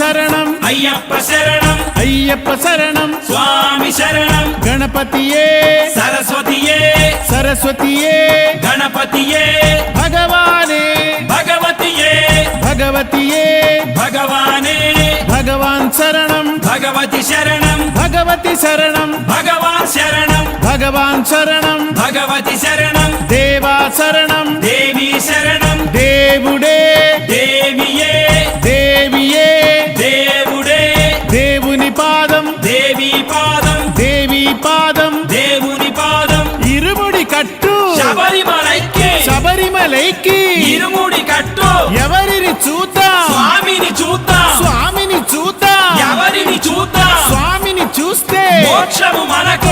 శరణం అయ్యప్ప శరణం అయ్యప్ప శరణం స్వామి శరణం గణపతియే సరస్వతియే సరస్వతియే గణపతియే భగవానే భగవతియే భగవతియే భగవానే భగవాన్ శరణం భగవతి శరణం భగవతి శరణం భగవాన్ శరణం భగవాన్ శరణం భగవతి శరణం దేవా శరణం దేవి శరణం దేవుడే దేవియే దేవియే దేవుడే దేవుని పాదం దేవి పాదం దేవి పాదం దేవుని పాదం ఇరుముడి కట్టు శబరిమలైకి శబరిమలైకి ఇరుముడి కట్టు ఎవరిని చూద్దాం స్వామిని చూద్దాం స్వామిని చూద్దాం ఎవరిని చూద్దాం స్వామిని చూస్తే మోక్షము మనకు